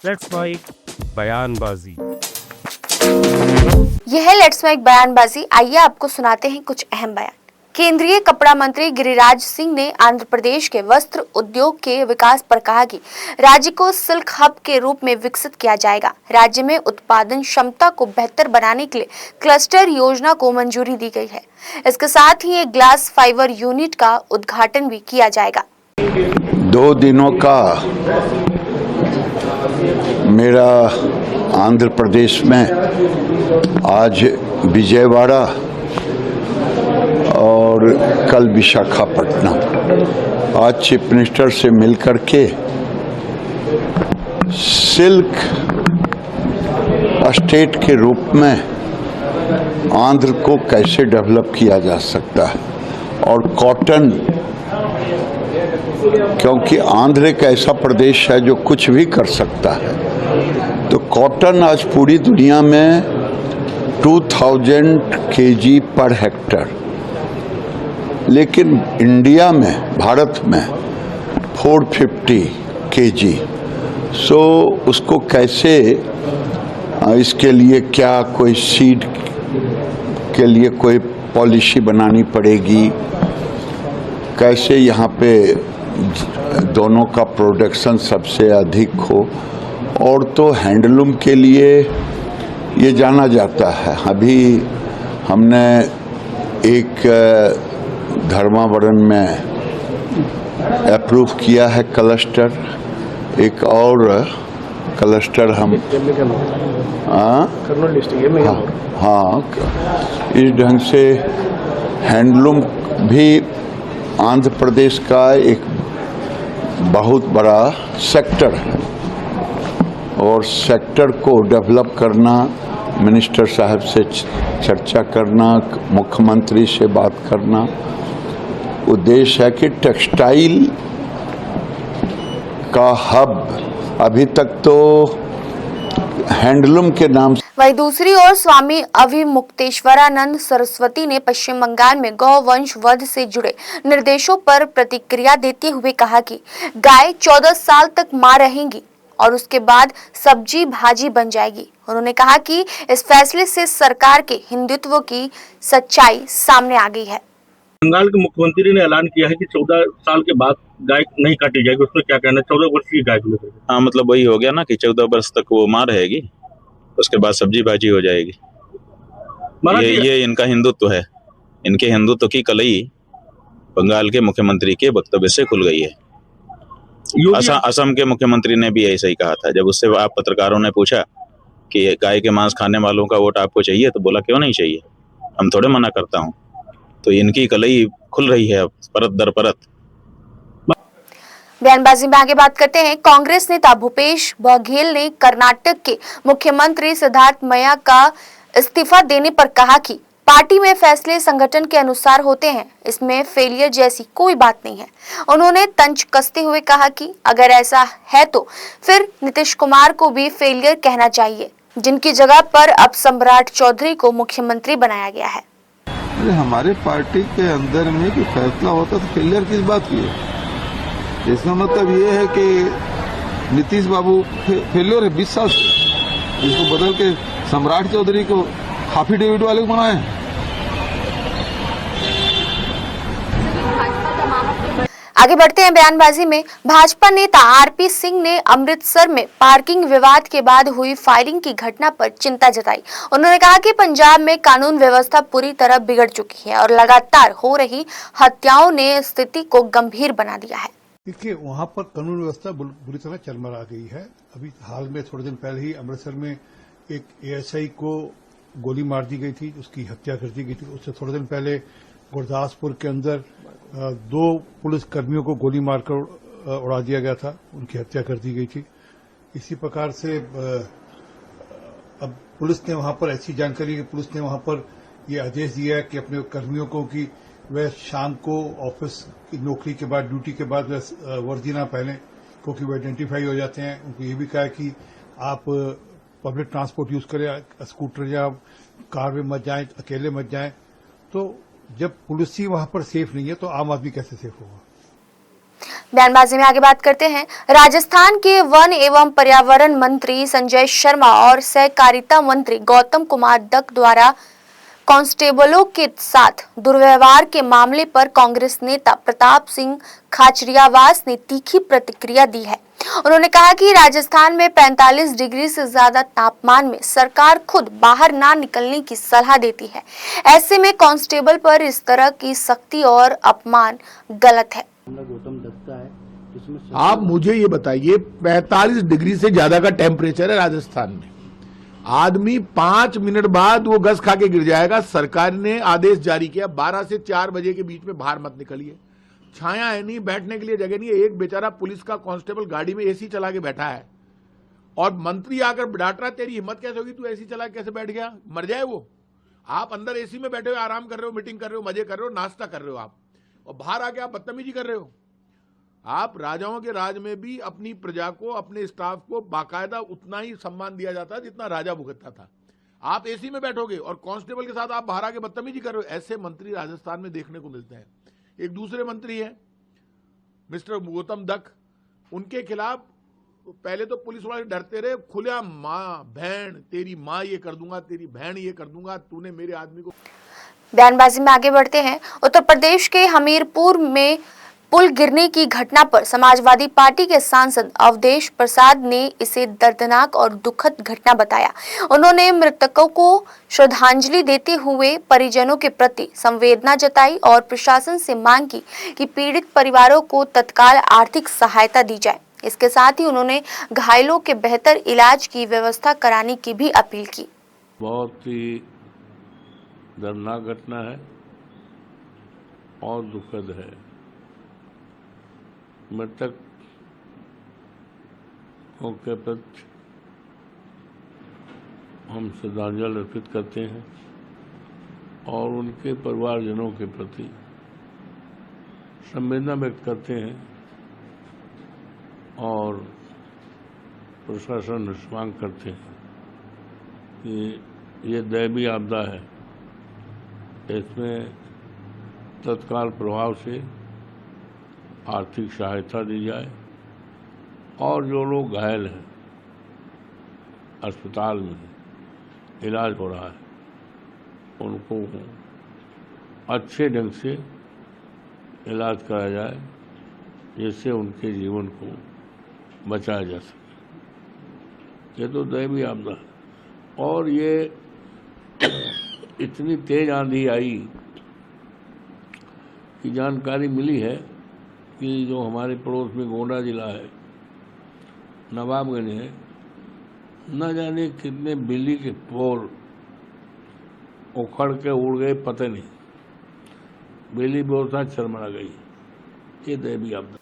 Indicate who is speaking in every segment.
Speaker 1: Let's mic बयानबाजी।
Speaker 2: यह है लेट्स माइक बयानबाजी। आइए आपको सुनाते हैं कुछ अहम बयान। केंद्रीय कपड़ा मंत्री गिरिराज सिंह ने आंध्र प्रदेश के वस्त्र उद्योग के विकास पर कहा कि राज्य को सिल्क हब के रूप में विकसित किया जाएगा। राज्य में उत्पादन क्षमता को बेहतर बनाने के लिए क्लस्टर योजना को मंजूरी दी गई है। इसके साथ ही एक ग्लास फाइबर यूनिट का उद्घाटन भी किया जाएगा।
Speaker 3: 2 दिनों का मेरा आंध्र प्रदेश में आज विजयवाड़ा और कल विशाखापट्टनम आज चीफ मिनिस्टर से मिलकर के सिल्क स्टेट के रूप में आंध्र को कैसे डेवलप किया जा सकता है और कॉटन, क्योंकि आंध्र एक ऐसा प्रदेश है जो कुछ भी कर सकता है, तो कॉटन आज पूरी दुनिया में 2000 kg पर हेक्टर, लेकिन इंडिया में भारत में 450 kg। सो उसको कैसे, इसके लिए क्या कोई सीड के लिए कोई पॉलिसी बनानी पड़ेगी, कैसे यहाँ पे दोनों का प्रोडक्शन सबसे अधिक हो, और तो हैंडलूम के लिए ये जाना जाता है। अभी हमने एक धर्मावरम में अप्रूव किया है क्लस्टर, एक और क्लस्टर हम हाँ, इस ढंग से हैंडलूम भी आंध्र प्रदेश का एक बहुत बड़ा सेक्टर है, और सेक्टर को डेवलप करना, मिनिस्टर साहब से चर्चा करना, मुख्यमंत्री से बात करना, उद्देश्य है कि टेक्सटाइल का हब अभी तक तो हैंडलूम के नाम।
Speaker 2: वहीं दूसरी ओर स्वामी अभिमुक्तेश्वरानंद सरस्वती ने पश्चिम बंगाल में गौवंश वध से जुड़े निर्देशों पर प्रतिक्रिया देते हुए कहा कि गाय 14 साल तक मां रहेंगी और उसके बाद सब्जी भाजी बन जाएगी। उन्होंने कहा कि इस फैसले से सरकार के हिंदुत्व की सच्चाई सामने आ गई है।
Speaker 4: बंगाल के मुख्यमंत्री ने ऐलान किया है कि 14 साल के बाद गाय नहीं काटी जाएगी, उसमें क्या कहना है? 14 वर्ष की गाय को लेकर।
Speaker 5: हाँ, मतलब वही हो गया ना कि 14 वर्ष तक वो मां रहेगी, उसके बाद सब्जी भाजी हो जाएगी। ये इनका हिंदुत्व है। इनके हिंदुत्व की कलई बंगाल के मुख्यमंत्री के वक्तव्य से खुल गई है। असम के मुख्यमंत्री ने भी ऐसा ही कहा था। जब उससे आप पत्रकारों ने पूछा कि गाय के मांस खाने वालों का वोट आपको चाहिए, तो बोला क्यों नहीं चाहिए, हम थोड़े मना करता हूँ। तो इनकी कलई खुल रही है परत दर परत।
Speaker 2: बयानबाजी में आगे बात करते हैं। कांग्रेस नेता भूपेश बघेल ने कर्नाटक के मुख्यमंत्री सिद्धारमैया का इस्तीफा देने पर कहा कि पार्टी में फैसले संगठन के अनुसार होते हैं, इसमें फेलियर जैसी कोई बात नहीं है। उन्होंने तंज कसते हुए कहा कि अगर ऐसा है तो फिर नीतीश कुमार को भी फेलियर कहना चाहिए, जिनकी जगह पर अब सम्राट चौधरी को मुख्यमंत्री बनाया गया है।
Speaker 6: हमारे पार्टी के अंदर में कोई फैसला होता तो फेलियर किस बात की है? इसका मतलब ये है कि नीतीश बाबू फेलियर है 20 साल से, जिसको बदल के सम्राट चौधरी को हाफी डेविड वाले को बनाए।
Speaker 2: आगे बढ़ते हैं बयानबाजी में। भाजपा नेता आरपी सिंह ने अमृतसर में पार्किंग विवाद के बाद हुई फायरिंग की घटना पर चिंता जताई। उन्होंने कहा कि पंजाब में कानून व्यवस्था पूरी तरह बिगड़ चुकी है और लगातार हो रही हत्याओं ने स्थिति को गंभीर बना दिया है।
Speaker 7: देखिए, वहाँ पर कानून व्यवस्था बुरी तरह चरमरा गई है। अभी हाल में थोड़े दिन पहले ही अमृतसर में एक एएसआई को गोली मार दी गई थी, उसकी हत्या कर दी गई थी। उससे थोड़े दिन पहले गुरदासपुर के अंदर 2 पुलिस कर्मियों को गोली मारकर उड़ा दिया गया था, उनकी हत्या कर दी गई थी। इसी प्रकार से अब पुलिस ने वहां पर ऐसी जानकारी, पुलिस ने वहां पर ये आदेश दिया है कि अपने कर्मियों को कि वह शाम को ऑफिस की नौकरी के बाद, ड्यूटी के बाद वह वर्दी ना पहने, क्योंकि वो आइडेंटिफाई हो जाते हैं। उनको ये भी कहा है कि आप पब्लिक ट्रांसपोर्ट यूज करें, स्कूटर या कार में मत जाएं, अकेले मत जाएं। तो जब पुलिस ही वहां पर सेफ नहीं है तो आम आदमी कैसे सेफ होगा?
Speaker 2: बयानबाजी में आगे बात करते हैं। राजस्थान के वन एवं पर्यावरण मंत्री संजय शर्मा और सहकारिता मंत्री गौतम कुमार दत्त द्वारा कांस्टेबलों के साथ दुर्व्यवहार के मामले पर कांग्रेस नेता प्रताप सिंह खाचरियावास ने तीखी प्रतिक्रिया दी है। उन्होंने कहा कि राजस्थान में 45 डिग्री से ज्यादा तापमान में सरकार खुद बाहर ना निकलने की सलाह देती है। ऐसे में कांस्टेबल पर इस तरह की सख्ती और अपमान गलत है।
Speaker 8: गौतम दत्त है,
Speaker 9: आप मुझे ये बताइए, 45 डिग्री से ज्यादा का टेम्परेचर है राजस्थान में, आदमी 5 मिनट बाद वो गस खा के गिर जाएगा। सरकार ने आदेश जारी किया 12 से 4 बजे के बीच में बाहर मत निकलिए, छाया है नहीं, बैठने के लिए जगह नहीं है। एक बेचारा पुलिस का कांस्टेबल गाड़ी में एसी चला के बैठा है और मंत्री आकर डांट रहा, तेरी हिम्मत कैसे होगी, तू एसी चला के कैसे बैठ गया, मर जाए वो। आप अंदर एसी में बैठे हुए आराम कर रहे हो, मीटिंग कर रहे हो, मजे कर रहे हो, नाश्ता कर रहे हो आप, और बाहर आके आप बदतमीजी कर रहे हो। आप राजाओं के राज में भी अपनी प्रजा को, अपने स्टाफ को बाकायदा उतना ही सम्मान दिया जाता है जितना राजा भुगतता था। आप एसी में बैठोगे और कांस्टेबल के साथ आप बाहर आके बदतमीजी कर रहे हो। ऐसे मंत्री राजस्थान में देखने को मिलते हैं। एक दूसरे मंत्री हैं मिस्टर गौतम दत्त, उनके खिलाफ पहले तो पुलिस वाले डरते रहे, खुला माँ बहन, तेरी माँ ये कर दूंगा, तेरी बहन ये कर दूंगा, तूने मेरे आदमी को।
Speaker 2: बयानबाजी में आगे बढ़ते हैं। उत्तर प्रदेश के हमीरपुर में पुल गिरने की घटना पर समाजवादी पार्टी के सांसद अवधेश प्रसाद ने इसे दर्दनाक और दुखद घटना बताया। उन्होंने मृतकों को श्रद्धांजलि देते हुए परिजनों के प्रति संवेदना जताई और प्रशासन से मांग की कि पीड़ित परिवारों को तत्काल आर्थिक सहायता दी जाए। इसके साथ ही उन्होंने घायलों के बेहतर इलाज की व्यवस्था कराने की भी अपील की।
Speaker 10: बहुत ही दर्दनाक घटना है और दुखद है। मृतक के प्रति हम श्रद्धांजलि अर्पित करते हैं और उनके परिवारजनों के प्रति संवेदना व्यक्त करते हैं और प्रशासन से मांग करते हैं कि ये दैवीय आपदा है, इसमें तत्काल प्रभाव से आर्थिक सहायता दी जाए और जो लोग घायल हैं, अस्पताल में इलाज हो रहा है, उनको अच्छे ढंग से इलाज कराया जाए जिससे उनके जीवन को बचाया जा सके। ये तो दैवीय आपदा है और ये इतनी तेज आंधी आई कि जानकारी मिली है कि जो हमारे पड़ोस में गोंडा जिला है, नवाबगंज है, न जाने कितने बिजली के पोल उखड़ के उड़ गए, पता नहीं, बिजली व्यवस्था चरमरा गई। ये दैवीय आपदा।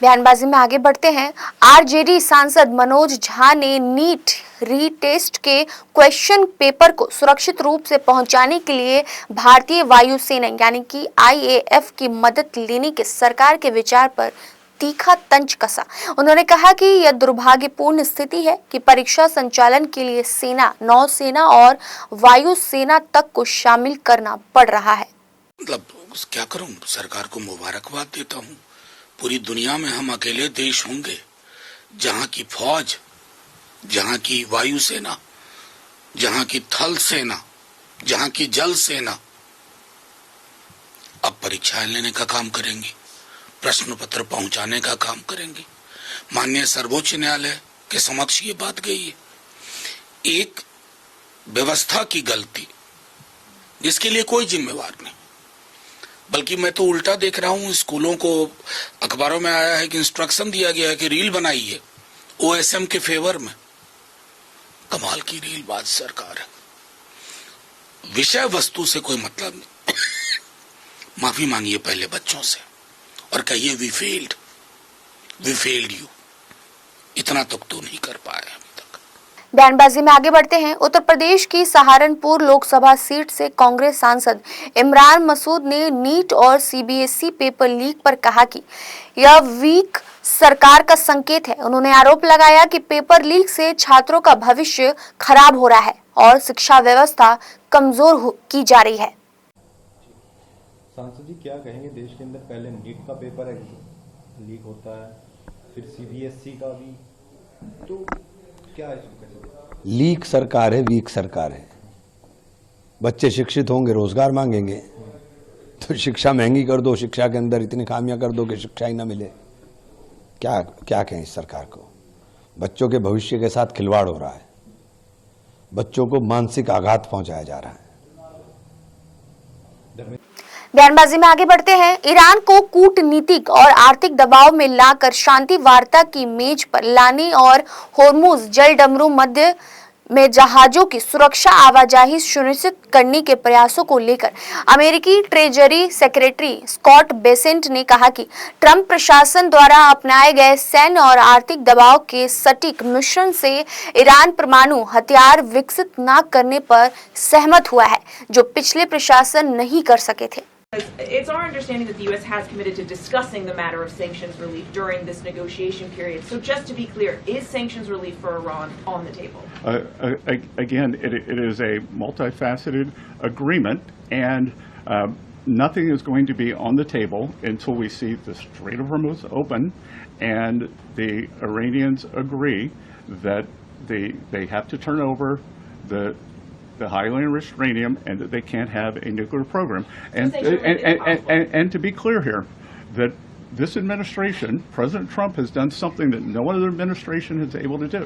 Speaker 2: बयानबाजी में आगे बढ़ते हैं। आरजेडी सांसद मनोज झा ने नीट रीटेस्ट के क्वेश्चन पेपर को सुरक्षित रूप से पहुंचाने के लिए भारतीय वायुसेना यानी कि IAF की मदद लेने के सरकार के विचार पर तीखा तंज कसा। उन्होंने कहा कि यह दुर्भाग्यपूर्ण स्थिति है कि परीक्षा संचालन के लिए सेना, नौसेना और वायुसेना तक को शामिल करना पड़ रहा है।
Speaker 11: मतलब क्या करूं, सरकार को मुबारकबाद देता हूं। पूरी दुनिया में हम अकेले देश होंगे जहां की फौज, जहां की वायुसेना, जहां की थल सेना, जहां की जल सेना अब परीक्षाएं लेने का काम करेंगी, प्रश्न पत्र पहुंचाने का काम करेंगी। माननीय सर्वोच्च न्यायालय के समक्ष ये बात गई है। एक व्यवस्था की गलती जिसके लिए कोई जिम्मेवार नहीं, बल्कि मैं तो उल्टा देख रहा हूं, स्कूलों को अखबारों में आया है कि इंस्ट्रक्शन दिया गया है कि रील बनाइए OSM के फेवर में। कमाल की रीलबाज सरकार है, विषय वस्तु से कोई मतलब नहीं। माफी मांगिए पहले बच्चों से और कहिए वी फेल्ड यू। इतना तक तो नहीं कर पाए अभी तक।
Speaker 2: बयानबाजी में आगे बढ़ते हैं। उत्तर प्रदेश की सहारनपुर लोकसभा सीट से कांग्रेस सांसद इमरान मसूद ने नीट और CBSE पेपर लीक पर कहा कि यह वीक सरकार का संकेत है। उन्होंने आरोप लगाया कि पेपर लीक से छात्रों का भविष्य खराब हो रहा है और शिक्षा व्यवस्था कमजोर की जा रही है।
Speaker 8: सांसद जी क्या कहेंगे, देश के अंदर पहले नीट का पेपर है, लीक होता है, फिर CBSE का भी, तो क्या है इसको कैसे?
Speaker 12: लीक सरकार है, वीक सरकार है। बच्चे शिक्षित होंगे, रोजगार मांगेंगे, तो शिक्षा महंगी कर दो, शिक्षा के अंदर इतनी खामियां कर दो कि शिक्षा ही ना मिले। क्या क्या कहें इस सरकार को? बच्चों के भविष्य के साथ खिलवाड़ हो रहा है, बच्चों को मानसिक आघात पहुंचाया जा रहा है।
Speaker 2: बयानबाजी में आगे बढ़ते हैं। ईरान को कूटनीतिक और आर्थिक दबाव में लाकर शांति वार्ता की मेज पर लाने और होर्मुज जल डमरू मध्य में जहाजों की सुरक्षा आवाजाही सुनिश्चित करने के प्रयासों को लेकर अमेरिकी ट्रेजरी सेक्रेटरी स्कॉट बेसेंट ने कहा कि ट्रंप प्रशासन द्वारा अपनाए गए सैन्य और आर्थिक दबाव के सटीक मिश्रण से ईरान परमाणु हथियार विकसित न करने पर सहमत हुआ है, जो पिछले प्रशासन नहीं कर सके थे।
Speaker 13: It's our understanding that the U.S. has committed to discussing the matter of sanctions relief during this negotiation period. So just to be clear, is sanctions relief for Iran on the table?
Speaker 14: Again, it is a multifaceted agreement, and nothing is going to be on the table until we see the Strait of Hormuz open and the Iranians agree that they have to turn over the highly enriched uranium and that they can't have a nuclear program. And to be clear here, that this administration, President Trump, has done something that no other administration is able to do.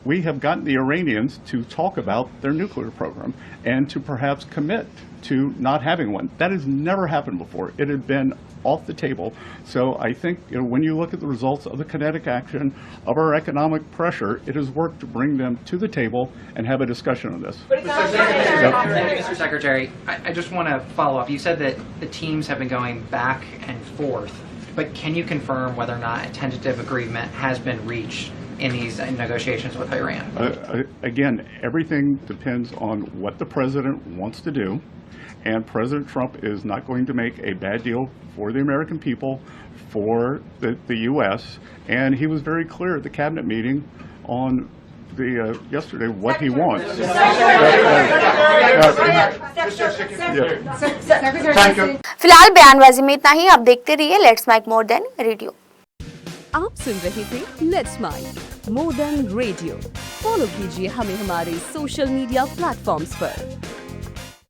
Speaker 14: We have gotten the Iranians to talk about their nuclear program and to perhaps commit to not having one. That has never happened before. It had been off the table. So I think, when you look at the results of the kinetic action of our economic pressure, it has worked to bring them to the table and have a discussion on this.
Speaker 15: Mr. Secretary, I just want to follow up. You said that the teams have been going back and forth, but can you confirm whether or not a tentative agreement has been reached in these negotiations with Iran?
Speaker 14: Again, everything depends on what the president wants to do. And President Trump is not going to make a bad deal for the American people, for the U.S. And he was very clear at the cabinet meeting on yesterday what he wants.
Speaker 2: फिलहाल बयानबाजी में इतना ही। आप देखते रहिए let's mike more than radio.
Speaker 16: आप सुन रहे थे let's mike more than radio. Follow कीजिए हमें हमारे सोशल मीडिया प्लेटफॉर्म्स पर।